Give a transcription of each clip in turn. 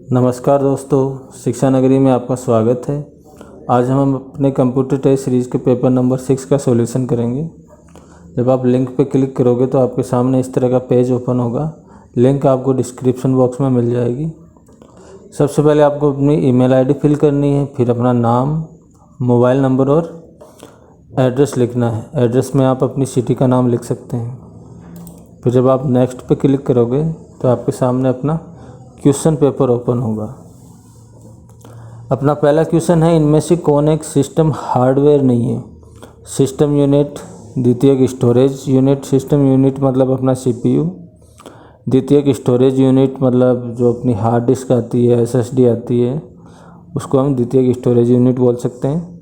नमस्कार दोस्तों, शिक्षा नगरी में आपका स्वागत है। आज हम अपने कंप्यूटर टेस्ट सीरीज़ के पेपर नंबर 6 का सॉल्यूशन करेंगे। जब आप लिंक पर क्लिक करोगे तो आपके सामने इस तरह का पेज ओपन होगा। लिंक आपको डिस्क्रिप्शन बॉक्स में मिल जाएगी। सबसे पहले आपको अपनी ईमेल आईडी फिल करनी है, फिर अपना नाम, मोबाइल नंबर और एड्रेस लिखना है। एड्रेस में आप अपनी सिटी का नाम लिख सकते हैं। फिर जब आप नेक्स्ट पे क्लिक करोगे तो आपके सामने अपना क्वेश्चन पेपर ओपन होगा। अपना पहला क्वेश्चन है, इनमें से कौन एक सिस्टम हार्डवेयर नहीं है? सिस्टम यूनिट, द्वितीयक स्टोरेज यूनिट। सिस्टम यूनिट मतलब अपना सीपीयू, द्वितीयक स्टोरेज यूनिट मतलब जो अपनी हार्ड डिस्क आती है, एसएसडी आती है, उसको हम द्वितीयक स्टोरेज यूनिट बोल सकते हैं।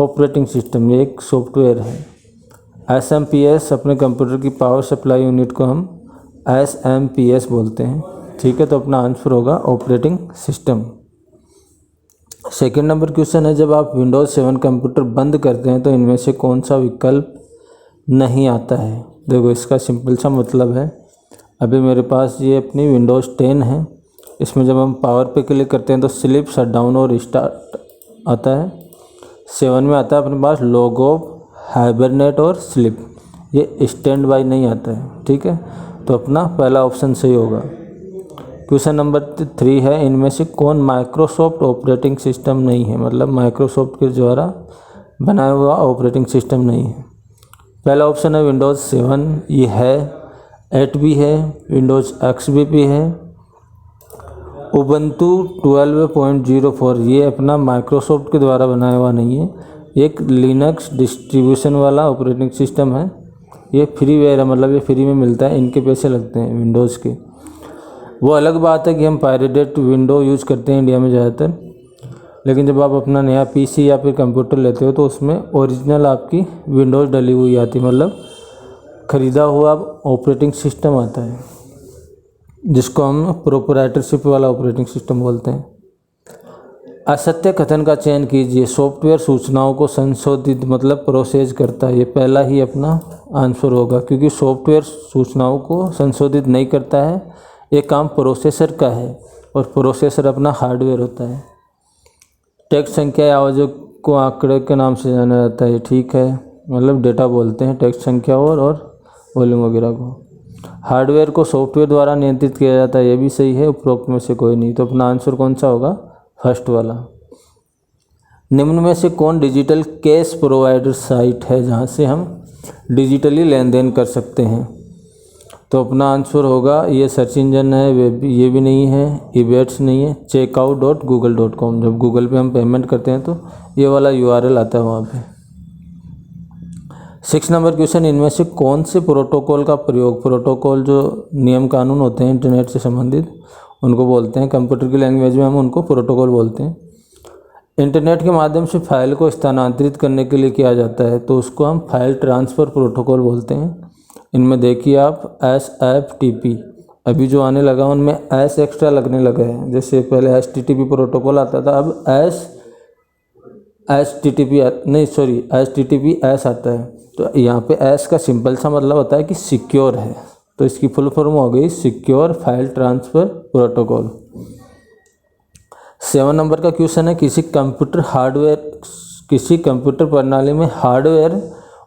ऑपरेटिंग सिस्टम ये एक सॉफ्टवेयर है। एसएमपीएस अपने कंप्यूटर की पावर सप्लाई यूनिट को हम एसएमपीएस बोलते हैं। ठीक है, तो अपना आंसर होगा operating system. Second number question है, जब आप विंडोज़ 7 कंप्यूटर बंद करते हैं तो इनमें से कौन सा विकल्प नहीं आता है? देखो, इसका सिंपल सा मतलब है, अभी मेरे पास ये अपनी विंडोज़ 10 है। इसमें जब हम पावर पे क्लिक करते हैं तो स्लिप, शटडाउन और रिस्टार्ट आता है। 7 में आता है अपने पास लॉग ऑफ, हाइबरनेट और स्लिप। ये स्टैंड बाई नहीं आता है। ठीक है, तो अपना पहला ऑप्शन सही होगा। क्वेश्चन नंबर 3 है, इनमें से कौन माइक्रोसॉफ्ट ऑपरेटिंग सिस्टम नहीं है? मतलब माइक्रोसॉफ्ट के द्वारा बनाया हुआ ऑपरेटिंग सिस्टम नहीं है। पहला ऑप्शन है विंडोज़ 7, ये है। 8 भी है, विंडोज़ एक्सपी भी है। उबंटू 12.04 ये अपना माइक्रोसॉफ्ट के द्वारा बनाया हुआ नहीं है। एक लिनक्स डिस्ट्रीब्यूशन वाला ऑपरेटिंग सिस्टम है। ये फ्रीवेयर है, मतलब ये फ्री में मिलता है, इनके पैसे लगते हैं विंडोज़ के। वो अलग बात है कि हम पायरेटेड विंडो यूज़ करते हैं इंडिया में ज़्यादातर, लेकिन जब आप अपना नया पीसी या फिर कंप्यूटर लेते हो तो उसमें ओरिजिनल आपकी विंडोज़ डली हुई आती है, मतलब ख़रीदा हुआ ऑपरेटिंग सिस्टम आता है, जिसको हम प्रोप्राइटरशिप वाला ऑपरेटिंग सिस्टम बोलते हैं। असत्य कथन का चयन कीजिए। सॉफ्टवेयर सूचनाओं को संशोधित मतलब प्रोसेस करता है। ये पहला ही अपना आंसर होगा, क्योंकि सॉफ्टवेयर सूचनाओं को संशोधित नहीं करता है। ये काम प्रोसेसर का है और प्रोसेसर अपना हार्डवेयर होता है। टेक्स्ट संख्या या आवाज़ों को आंकड़े के नाम से जाना जाता है। ठीक है, मतलब डेटा बोलते हैं टेक्स्ट संख्या और वॉल्यूम वगैरह को। हार्डवेयर को सॉफ्टवेयर द्वारा नियंत्रित किया जाता है, ये भी सही है। उपरोक्त में से कोई नहीं, तो अपना आंसर कौन सा होगा? फर्स्ट वाला। निम्न में से कौन डिजिटल कैश प्रोवाइडर साइट है जहाँ से हम डिजिटली लेन देन कर सकते हैं? तो अपना आंसर होगा ये सर्च इंजन है, ये भी नहीं है, ईबेट्स नहीं है, checkout.google.com। जब गूगल पे हम पेमेंट करते हैं तो ये वाला URL आता है वहाँ पे। 6 नंबर क्वेश्चन, इनमें से कौन से प्रोटोकॉल का प्रयोग, प्रोटोकॉल जो नियम कानून होते हैं इंटरनेट से संबंधित, उनको बोलते हैं, कंप्यूटर की लैंग्वेज में हम उनको प्रोटोकॉल बोलते हैं। इंटरनेट के माध्यम से फाइल को स्थानांतरित करने के लिए किया जाता है तो उसको हम फाइल ट्रांसफ़र प्रोटोकॉल बोलते हैं। इनमें देखिए आप SFTP, अभी जो आने लगा उनमें S एक्स्ट्रा लगने लगा है। जैसे पहले HTTP प्रोटोकॉल आता था, अब HTTPS आता है। तो यहाँ पे S का सिंपल सा मतलब होता है कि सिक्योर है, तो इसकी फुल फॉर्म हो गई secure file transfer protocol. 7 number का क्वेश्चन है, किसी कंप्यूटर प्रणाली में हार्डवेयर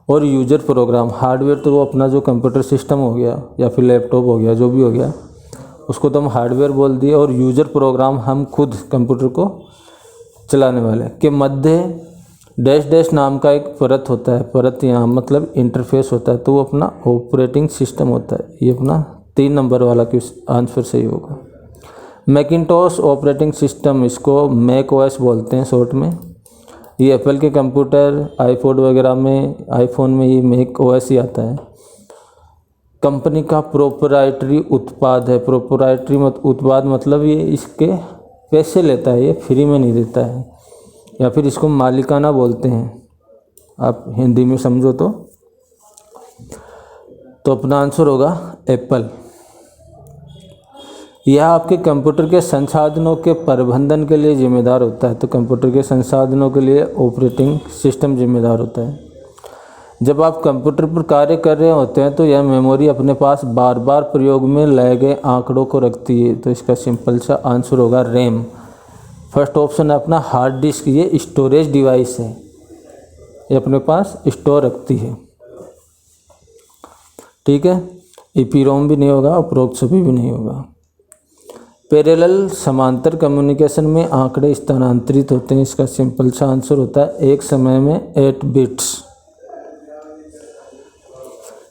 और यूजर प्रोग्राम। हार्डवेयर तो वो अपना जो कंप्यूटर सिस्टम हो गया या फिर लैपटॉप हो गया, जो भी हो गया, उसको तो हम हार्डवेयर बोल दिए, और यूजर प्रोग्राम हम खुद कंप्यूटर को चलाने वाले के मध्य डैश डैश नाम का एक परत होता है। परत यहाँ मतलब इंटरफेस होता है, तो वो अपना ऑपरेटिंग सिस्टम होता है। ये अपना 3 नंबर वाला आंसर सही होगा। मैकिंटोश ऑपरेटिंग सिस्टम, इसको मैक OS बोलते हैं शॉर्ट में। ये एप्पल के कंप्यूटर, आईफोन वगैरह में, आईफोन में ये मैक OS ही आता है। कंपनी का प्रोप्राइटरी उत्पाद है। प्रोप्राइटरी उत्पाद मतलब ये इसके पैसे लेता है, ये फ्री में नहीं देता है, या फिर इसको मालिकाना बोलते हैं, आप हिंदी में समझो तो अपना आंसर होगा एप्पल। यह आपके कंप्यूटर के संसाधनों के प्रबंधन के लिए जिम्मेदार होता है। तो कंप्यूटर के संसाधनों के लिए ऑपरेटिंग सिस्टम जिम्मेदार होता है। जब आप कंप्यूटर पर कार्य कर रहे होते हैं तो यह मेमोरी अपने पास बार बार प्रयोग में लाए गए आंकड़ों को रखती है। तो इसका सिंपल सा आंसर होगा रैम। फर्स्ट ऑप्शन है अपना हार्ड डिस्क, ये स्टोरेज डिवाइस है, ये अपने पास स्टोर रखती है। ठीक है, ईपीरोम भी नहीं होगा, उपरोक्त सभी भी नहीं होगा। पैरेलल समांतर कम्युनिकेशन में आंकड़े स्थानांतरित होते हैं। इसका सिंपल सा आंसर होता है एक समय में 8 बिट्स।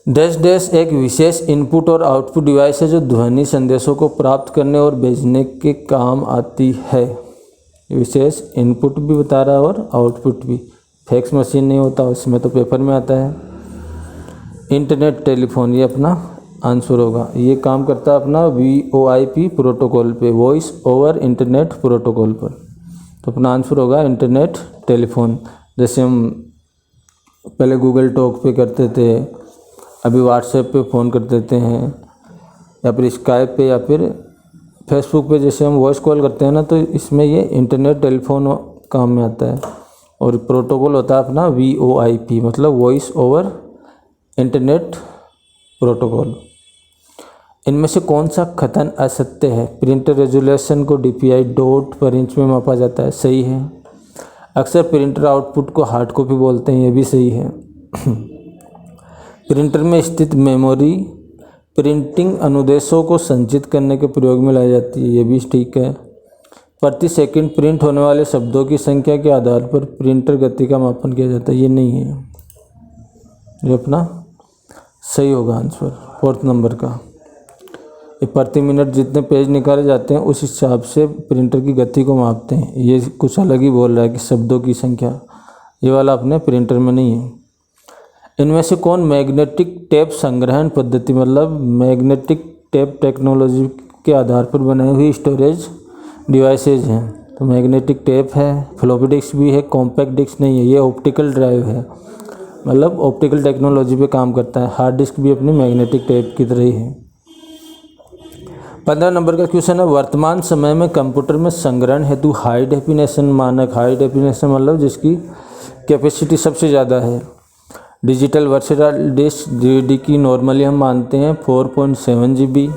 डैश डैश एक विशेष इनपुट और आउटपुट डिवाइस है जो ध्वनि संदेशों को प्राप्त करने और भेजने के काम आती है। विशेष इनपुट भी बता रहा है और आउटपुट भी। फैक्स मशीन नहीं होता, उसमें तो पेपर में आता है। इंटरनेट टेलीफोन, ये अपना आंसर होगा। ये काम करता है अपना VoIP प्रोटोकॉल पे, वॉइस ओवर इंटरनेट प्रोटोकॉल पर। तो अपना आंसर होगा इंटरनेट टेलीफोन। जैसे हम पहले गूगल टॉक पे करते थे, अभी व्हाट्सएप पे फ़ोन कर देते हैं, या फिर स्काइप पे या फिर फेसबुक पे जैसे हम वॉइस कॉल करते हैं ना, तो इसमें ये इंटरनेट टेलीफोन काम में आता है। और प्रोटोकॉल होता है अपना VoIP, मतलब वॉइस ओवर इंटरनेट प्रोटोकॉल। इनमें से कौन सा कथन असत्य है? प्रिंटर रेजोल्यूशन को DPI डॉट पर इंच में मापा जाता है, सही है। अक्सर प्रिंटर आउटपुट को हार्ड कॉपी बोलते हैं, ये भी सही है। प्रिंटर में स्थित मेमोरी प्रिंटिंग अनुदेशों को संचित करने के प्रयोग में लाई जाती है, ये भी ठीक है। प्रति सेकंड प्रिंट होने वाले शब्दों की संख्या के आधार पर प्रिंटर गति का मापन किया जाता है, ये नहीं है। ये अपना सही होगा आंसर फोर्थ नंबर का। ये प्रति मिनट जितने पेज निकाले जाते हैं उस हिसाब से प्रिंटर की गति को मापते हैं। ये कुछ अलग ही बोल रहा है कि शब्दों की संख्या, ये वाला अपने प्रिंटर में नहीं है। इनमें से कौन मैग्नेटिक टेप संग्रहण पद्धति, मतलब मैग्नेटिक टेप टेक्नोलॉजी के आधार पर बनाई हुई स्टोरेज डिवाइसेज हैं? तो मैग्नेटिक टेप है, फ्लॉपी डिस्क भी है, कॉम्पैक्ट डिस्क नहीं है, ये ऑप्टिकल ड्राइव है, मतलब ऑप्टिकल टेक्नोलॉजी पे काम करता है। हार्ड डिस्क भी अपनी मैग्नेटिक टेप की तरह ही है। 15 नंबर का क्वेश्चन है, वर्तमान समय में कंप्यूटर में संग्रहण हेतु हाई डेफिनेशन मानक, हाई डेफिनेशन मतलब जिसकी कैपेसिटी सबसे ज़्यादा है, डिजिटल वर्सेटाइल डिस्क DVD की नॉर्मली हम मानते हैं 4.7 GB,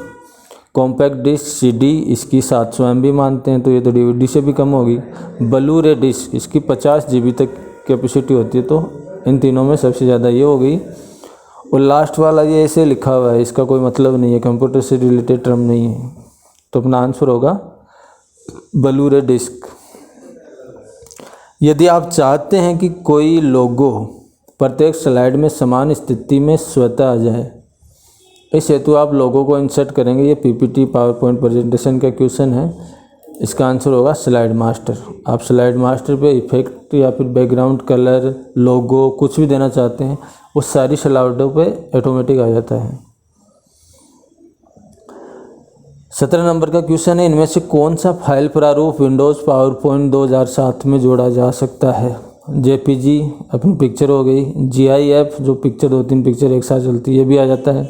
कॉम्पैक्ट डिस्क CD इसकी 700 MB मानते हैं, तो ये तो DVD से भी कम होगी। ब्लू रे डिस्क इसकी 50 GB तक कैपेसिटी होती है, तो इन तीनों में सबसे ज़्यादा ये हो गई। और लास्ट वाला ये ऐसे लिखा हुआ है, इसका कोई मतलब नहीं है, कंप्यूटर से रिलेटेड टर्म नहीं है, तो अपना आंसर होगा ब्लू रे डिस्क। यदि आप चाहते हैं कि कोई लोगो प्रत्येक स्लाइड में समान स्थिति में स्वतः आ जाए, इस हेतु आप लोगों को इंसर्ट करेंगे। ये PPT पावर पॉइंट प्रेजेंटेशन का क्वेश्चन है, इसका आंसर होगा स्लाइड मास्टर। आप स्लाइड मास्टर पे इफेक्ट या फिर बैकग्राउंड कलर, लोगो कुछ भी देना चाहते हैं, वो सारी स्लाइडों पे ऑटोमेटिक आ जाता है। 17 नंबर का क्वेश्चन है, इनमें से कौन सा फाइल प्रारूप विंडोज़ पावरपॉइंट 2007 में जोड़ा जा सकता है? JPG अपनी पिक्चर हो गई, GIF जो पिक्चर 2-3 पिक्चर एक साथ चलती है, ये भी आ जाता है।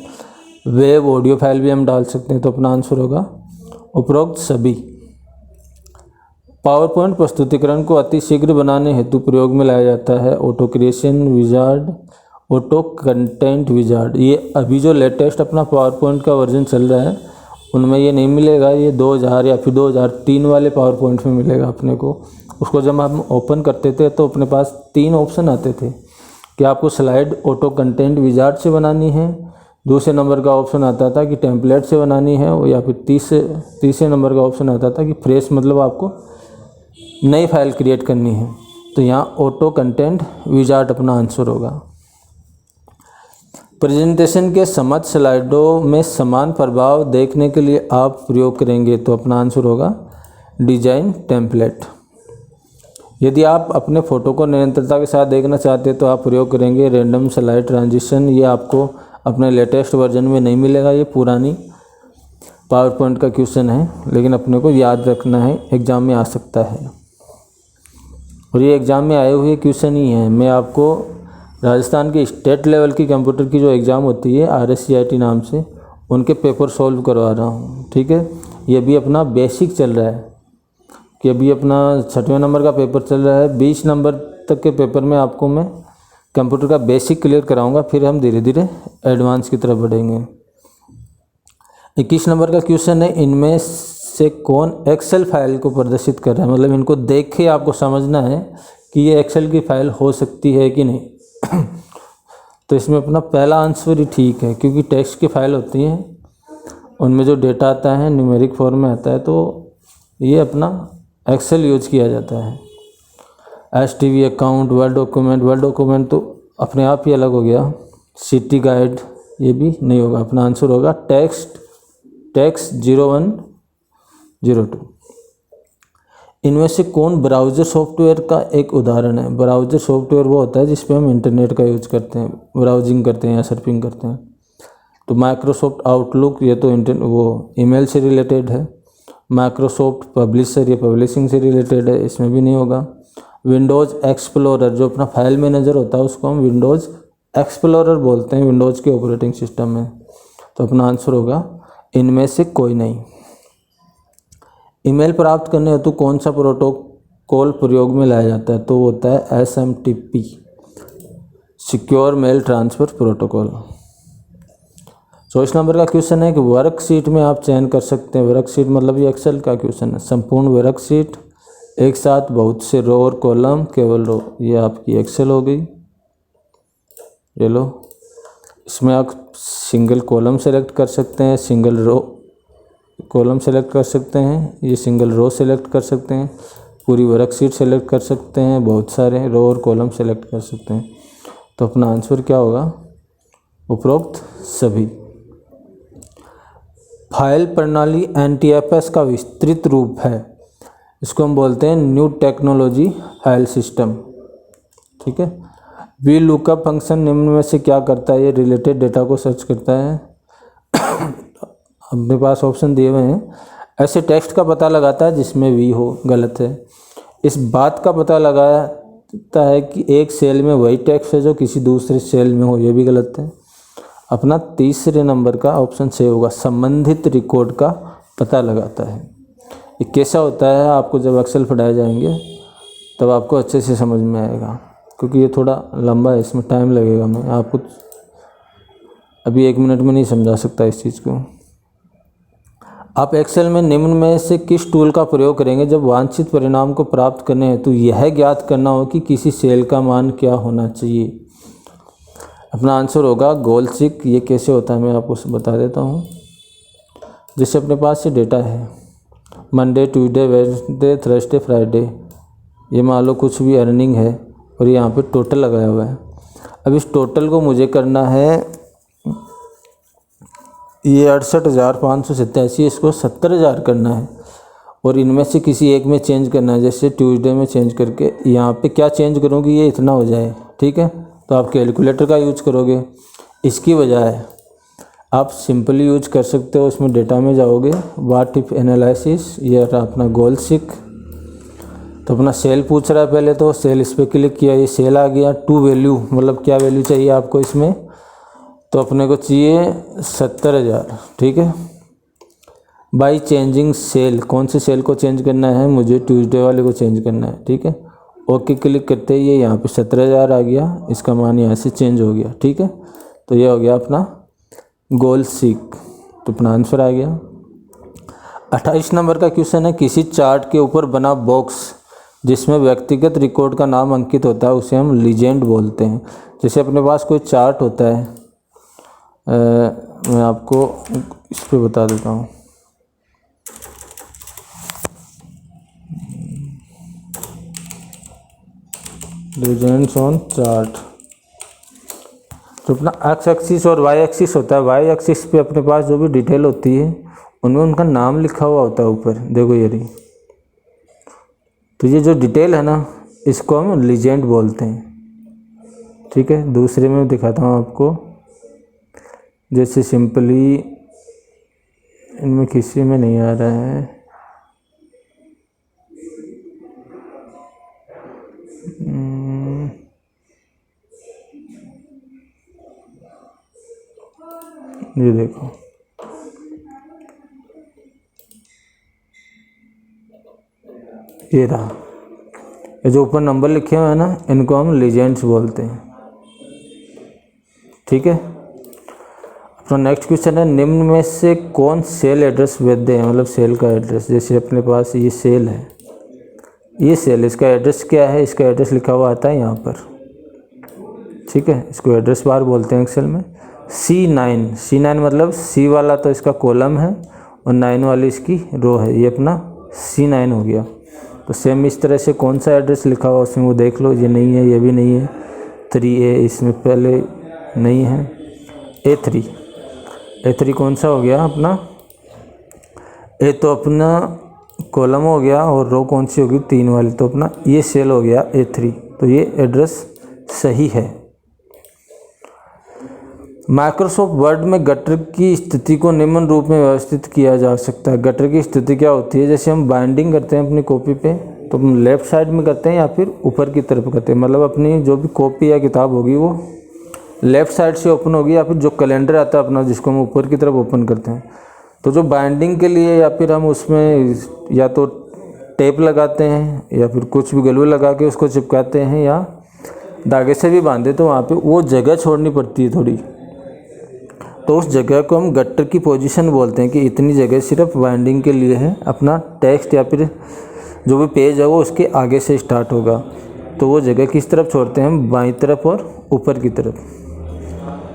वेब ऑडियो फाइल भी हम डाल सकते हैं, तो अपना आंसर होगा उपरोक्त सभी। पावर पॉइंट प्रस्तुतिकरण को अति शीघ्र बनाने हेतु प्रयोग में लाया जाता है auto creation wizard, auto content wizard. ये अभी जो लेटेस्ट अपना पावर पॉइंट का वर्जन चल रहा है उनमें ये नहीं मिलेगा, ये 2000 या फिर 2003 वाले पावर पॉइंट में मिलेगा अपने को। उसको जब हम ओपन करते थे तो अपने पास 3 ऑप्शन आते थे कि आपको स्लाइड ऑटो कंटेंट विजार्ड से बनानी है, दूसरे नंबर का ऑप्शन आता था कि टेम्पलेट से बनानी है, या फिर तीसरे नंबर का ऑप्शन आता था कि फ्रेश, मतलब आपको नई फाइल क्रिएट करनी है। तो यहाँ ऑटो कंटेंट विजार्ड अपना आंसर होगा। प्रेजेंटेशन के समस्त स्लाइडों में समान प्रभाव देखने के लिए आप प्रयोग करेंगे, तो अपना आंसर होगा डिजाइन टेम्पलेट। यदि आप अपने फ़ोटो को निरंतरता के साथ देखना चाहते हैं तो आप प्रयोग करेंगे रैंडम स्लाइड ट्रांजिशन। ये आपको अपने लेटेस्ट वर्जन में नहीं मिलेगा, ये पुरानी पावर पॉइंट का क्वेश्चन है, लेकिन अपने को याद रखना है, एग्ज़ाम में आ सकता है। और ये एग्ज़ाम में आए हुए क्वेश्चन ही हैं। मैं आपको राजस्थान के स्टेट लेवल की कंप्यूटर की जो एग्ज़ाम होती है RSCIT नाम से, उनके पेपर सॉल्व करवा रहा हूँ, ठीक है। ये भी अपना बेसिक चल रहा है कि अभी अपना 6वें नंबर का पेपर चल रहा है। 20 नंबर तक के पेपर में आपको मैं कंप्यूटर का बेसिक क्लियर कराऊंगा, फिर हम धीरे धीरे एडवांस की तरफ बढ़ेंगे। 21 नंबर का क्वेश्चन है, इनमें से कौन एक्सेल फाइल को प्रदर्शित कर रहा है, मतलब इनको देख के आपको समझना है कि ये एक्सेल की फाइल हो सकती है कि नहीं। तो इसमें अपना पहला आंसर ही ठीक है, क्योंकि टेक्स्ट की फाइल होती हैं, उनमें जो डेटा आता है न्यूमेरिक फॉर्म में आता है, तो ये अपना एक्सेल यूज किया जाता है। STV अकाउंट, वर्ड डॉक्यूमेंट तो अपने आप ही अलग हो गया। सिटी गाइड ये भी नहीं होगा, अपना आंसर होगा टेक्स्ट 0102। इनमें से कौन ब्राउज़र सॉफ्टवेयर का एक उदाहरण है? ब्राउज़र सॉफ्टवेयर वो होता है जिस पे हम इंटरनेट का यूज करते हैं, ब्राउजिंग करते हैं या सर्फिंग करते हैं। तो माइक्रोसॉफ्ट आउटलुक ये तो वो ईमेल से रिलेटेड है। माइक्रोसॉफ्ट पब्लिशर ये पब्लिशिंग से रिलेटेड है, इसमें भी नहीं होगा। विंडोज़ एक्सप्लोरर जो अपना फाइल मैनेजर होता है उसको हम विंडोज़ एक्सप्लोरर बोलते हैं विंडोज़ के ऑपरेटिंग सिस्टम में। तो अपना आंसर होगा इनमें से कोई नहीं। ईमेल प्राप्त करने हेतु कौन सा प्रोटोकॉल प्रयोग में लाया जाता है? तो वो होता है SMTP, secure mail transfer protocol. 24 number का क्वेश्चन है कि वर्कशीट में आप चयन कर सकते हैं। वर्कशीट मतलब ये एक्सेल का क्वेश्चन है। संपूर्ण वर्कशीट, एक साथ बहुत से रो और कॉलम, केवल रो, ये आपकी एक्सेल हो गई। ये लो, इसमें आप सिंगल कॉलम सेलेक्ट कर सकते हैं, सिंगल रो कॉलम सेलेक्ट कर सकते हैं, ये सिंगल रो सेलेक्ट कर सकते हैं, पूरी वर्कशीट सेलेक्ट कर सकते हैं, बहुत सारे रो और कॉलम सेलेक्ट कर सकते हैं। तो अपना आंसर क्या होगा? उपरोक्त सभी। फाइल प्रणाली NTFS का विस्तृत रूप है, इसको हम बोलते हैं न्यू टेक्नोलॉजी फाइल सिस्टम। ठीक है। वी लुकअप फंक्शन निम्न में से क्या करता है? ये रिलेटेड डेटा को सर्च करता है। अपने पास ऑप्शन दिए हुए हैं। ऐसे टेक्स्ट का पता लगाता है जिसमें वी हो, गलत है। इस बात का पता लगाता है कि एक सेल में वही टेक्स्ट है जो किसी दूसरे सेल में हो, ये भी गलत है। अपना तीसरे नंबर का ऑप्शन सही होगा, संबंधित रिकॉर्ड का पता लगाता है। ये कैसा होता है आपको जब एक्सेल पढ़ाए जाएंगे तब आपको अच्छे से समझ में आएगा, क्योंकि ये थोड़ा लंबा है, इसमें टाइम लगेगा। मैं आपको अभी 1 मिनट में नहीं समझा सकता इस चीज़ को। आप एक्सेल में निम्न में से किस टूल का प्रयोग करेंगे जब वांछित परिणाम को प्राप्त करने हेतु यह ज्ञात करना हो कि किसी सेल का मान क्या होना चाहिए? अपना आंसर होगा गोल सीक। ये कैसे होता है मैं आपको बता देता हूँ। जैसे अपने पास ये डेटा है, Monday, Tuesday, Wednesday, Thursday, Friday, ये मान लो कुछ भी अर्निंग है और यहाँ पे टोटल लगाया हुआ है। अब इस टोटल को मुझे करना है, ये 68,587, इसको 70,000 करना है और इनमें से किसी एक में चेंज करना है। जैसे ट्यूसडे में चेंज करके यहाँ पे क्या चेंज करूँ कि ये इतना हो जाए। ठीक है, तो आप कैलकुलेटर का यूज करोगे। इसकी बजाय आप सिंपली यूज कर सकते हो, उसमें डेटा में जाओगे, व्हाट इफ एनालिसिस, ये रहा अपना गोल सीक। तो अपना सेल पूछ रहा है, पहले तो सेल इस पर क्लिक किया, ये सेल आ गया। टू वैल्यू मतलब क्या वैल्यू चाहिए आपको इसमें? तो अपने को चाहिए 70,000। ठीक है। बाई चेंजिंग सेल, कौन से सेल को चेंज करना है? मुझे ट्यूसडे वाले को चेंज करना है। ठीक है, ओके क्लिक करते ही ये यहाँ पे 17,000 आ गया, इसका मान यहाँ से चेंज हो गया। ठीक है, तो ये हो गया अपना गोल सीक। तो अपना आंसर आ गया। 28 नंबर का क्वेश्चन है, किसी चार्ट के ऊपर बना बॉक्स जिसमें व्यक्तिगत रिकॉर्ड का नाम अंकित होता है उसे हम लीजेंड बोलते हैं। जैसे अपने पास कोई चार्ट होता है, मैं आपको इस पे बता देता हूँ। लीजेंड्स ऑन चार्ट, तो अपना एक्स एक्सिस और वाई एक्सिस होता है। वाई एक्सिस पे अपने पास जो भी डिटेल होती है उनमें उनका नाम लिखा हुआ होता है ऊपर, देखो ये रही। तो ये जो डिटेल है ना, इसको हम लीजेंड बोलते हैं। ठीक है, दूसरे में दिखाता हूँ आपको। जैसे सिंपली इनमें किसी में नहीं आ रहा है, ये देखो, ये रहा। ये जो ऊपर नंबर लिखे हुए हैं ना, इनको हम लीजेंड्स बोलते हैं। ठीक है। अपना नेक्स्ट क्वेश्चन है, निम्न में से कौन सेल एड्रेस वैध है, मतलब सेल का एड्रेस। जैसे अपने पास ये सेल है, ये सेल, इसका एड्रेस क्या है, इसका एड्रेस लिखा हुआ आता है यहाँ पर, ठीक है। इसको एड्रेस बार बोलते हैं एक्सेल में। C9 मतलब C वाला तो इसका कॉलम है और 9 वाली इसकी रो है, ये अपना C9 हो गया। तो सेम इस तरह से कौन सा एड्रेस लिखा हुआ उसमें वो देख लो। ये नहीं है, ये भी नहीं है। 3A इसमें पहले नहीं है। A3 कौन सा हो गया अपना, ए तो अपना कॉलम हो गया और रो कौन सी होगी, 3 वाली, तो अपना ये सेल हो गया A3। तो ये एड्रेस सही है। माइक्रोसॉफ्ट वर्ड में गटर की स्थिति को निम्न रूप में व्यवस्थित किया जा सकता है। गटर की स्थिति क्या होती है, जैसे हम बाइंडिंग करते हैं अपनी कॉपी पे, तो हम लेफ़्ट साइड में करते हैं या फिर ऊपर की तरफ करते हैं। मतलब अपनी जो भी कॉपी या किताब होगी वो लेफ़्ट साइड से ओपन होगी, या फिर जो कैलेंडर आता है अपना जिसको हम ऊपर की तरफ ओपन करते हैं। तो जो बाइंडिंग के लिए या फिर हम उसमें या तो टेप लगाते हैं या फिर कुछ भी ग्लू लगा के उसको चिपकाते हैं या धागे से भी बांधे, तो वहाँ पे वो जगह छोड़नी पड़ती है थोड़ी। तो उस जगह को हम गट्टर की पोजीशन बोलते हैं कि इतनी जगह सिर्फ बाइंडिंग के लिए है। अपना टेक्स्ट या फिर जो भी पेज है वो उसके आगे से स्टार्ट होगा। तो वो जगह किस तरफ छोड़ते हैं हम, बाईं तरफ और ऊपर की तरफ।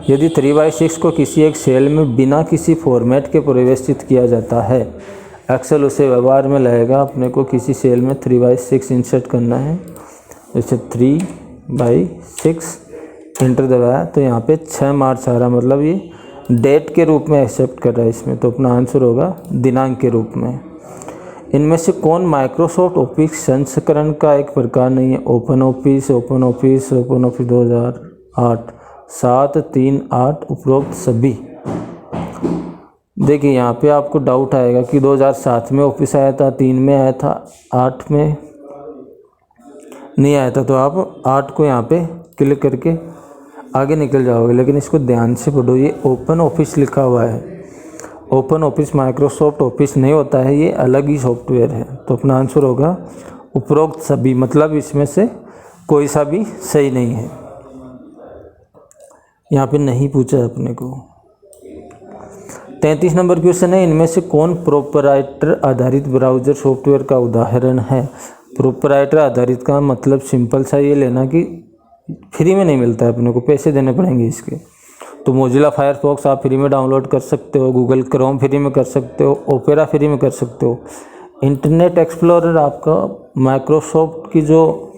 यदि 3/6 को किसी एक सेल में बिना किसी फॉर्मेट के परिवेशित किया जाता है, एक्सेल उसे व्यवहार में लाएगा। अपने को किसी सेल में 3/6 इंसर्ट करना है, जैसे 3/6 इंटर दबाया तो यहाँ पे 6 मार्च आ रहा, मतलब ये डेट के रूप में एक्सेप्ट कर रहा है इसमें। तो अपना आंसर होगा दिनांक के रूप में। इनमें से कौन माइक्रोसॉफ्ट ऑफिस संस्करण का एक प्रकार नहीं है। ओपन ऑफिस 2008, 7, 3, 8 उपरोक्त सभी। देखिए यहाँ पे आपको डाउट आएगा कि 2007 में ऑफिस आया था, 3 में आया था, 8 में नहीं आया था। तो आप 8 को यहाँ पे क्लिक करके आगे निकल जाओगे। लेकिन इसको ध्यान से पढ़ो, ये ओपन ऑफिस लिखा हुआ है। ओपन ऑफिस माइक्रोसॉफ्ट ऑफिस नहीं होता है, ये अलग ही सॉफ्टवेयर है। तो अपना आंसर होगा उपरोक्त सभी, मतलब इसमें से कोई सा भी सही नहीं है। यहाँ पे नहीं पूछा अपने को। 33 नंबर क्वेश्चन है, इनमें से कौन प्रोपराइटर आधारित ब्राउज़र सॉफ्टवेयर का उदाहरण है। प्रोपराइटर आधारित का मतलब सिंपल सा ये लेना कि फ्री में नहीं मिलता है, अपने को पैसे देने पड़ेंगे इसके। तो मोजिला फायरफॉक्स आप फ्री में डाउनलोड कर सकते हो, गूगल क्रोम फ्री में कर सकते हो, ओपेरा फ्री में कर सकते हो। इंटरनेट एक्सप्लोरर आपका माइक्रोसॉफ्ट की जो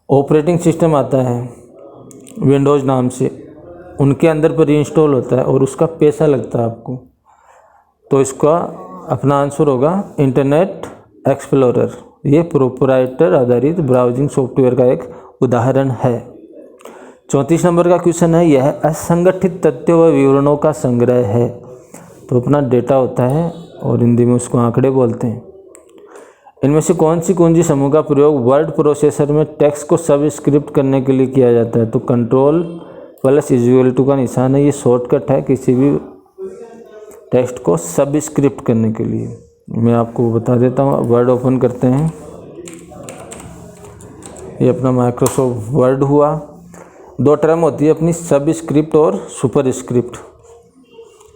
ऑपरेटिंग सिस्टम आता है विंडोज़ नाम से, उनके अंदर पर इंस्टॉल होता है और उसका पैसा लगता है आपको। तो इसका अपना आंसर होगा इंटरनेट एक्सप्लोरर। ये प्रोपराइटर आधारित ब्राउजिंग सॉफ्टवेयर का एक उदाहरण है। 34 नंबर का क्वेश्चन है, यह असंगठित तथ्यों व विवरणों का संग्रह है। तो अपना डेटा होता है और हिंदी में उसको आंकड़े बोलते हैं। इनमें से कौन सी कुंजी समूह का प्रयोग वर्ड प्रोसेसर में टेक्स्ट को सबस्क्रिप्ट करने के लिए किया जाता है। तो Ctrl+= का निशान है, ये शॉर्टकट है किसी भी टेक्स्ट को सबस्क्रिप्ट करने के लिए। मैं आपको बता देता हूँ। वर्ड ओपन करते हैं, ये अपना माइक्रोसॉफ्ट वर्ड हुआ। 2 टर्म होती है अपनी, सबस्क्रिप्ट और सुपरस्क्रिप्ट,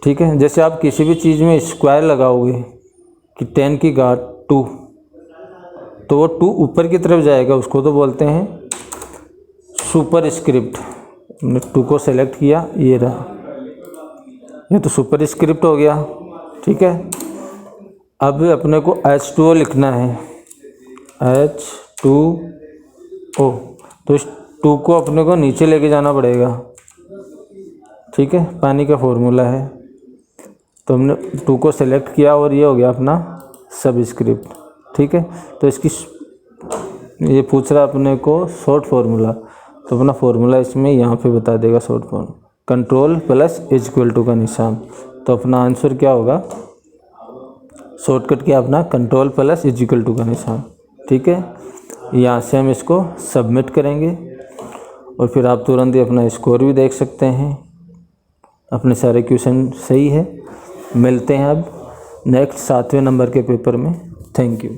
ठीक है। जैसे आप किसी भी चीज़ में स्क्वायर लगाओगे कि 10 की घात 2, तो वो 2 ऊपर की तरफ जाएगा, उसको तो बोलते हैं सुपरस्क्रिप्ट। हमने 2 को सेलेक्ट किया, ये रहा, ये तो सुपरस्क्रिप्ट हो गया, ठीक है। अब अपने को H2O लिखना है, H2O। तो इस 2 को अपने को नीचे लेके जाना पड़ेगा, ठीक है, पानी का फॉर्मूला है। तो हमने 2 को सेलेक्ट किया और ये हो गया अपना सबस्क्रिप्ट, ठीक है। तो इसकी ये पूछ रहा अपने को शॉर्ट फार्मूला, तो अपना फार्मूला इसमें यहाँ पे बता देगा शॉर्ट फॉर्म, Ctrl+= का निशान। तो अपना आंसर क्या होगा, शॉर्टकट क्या अपना Ctrl+= का निशान, ठीक है। यहाँ से हम इसको सबमिट करेंगे और फिर आप तुरंत ही अपना स्कोर भी देख सकते हैं। अपने सारे क्वेश्चन सही है। मिलते हैं अब नेक्स्ट 7वें नंबर के पेपर में। Thank you.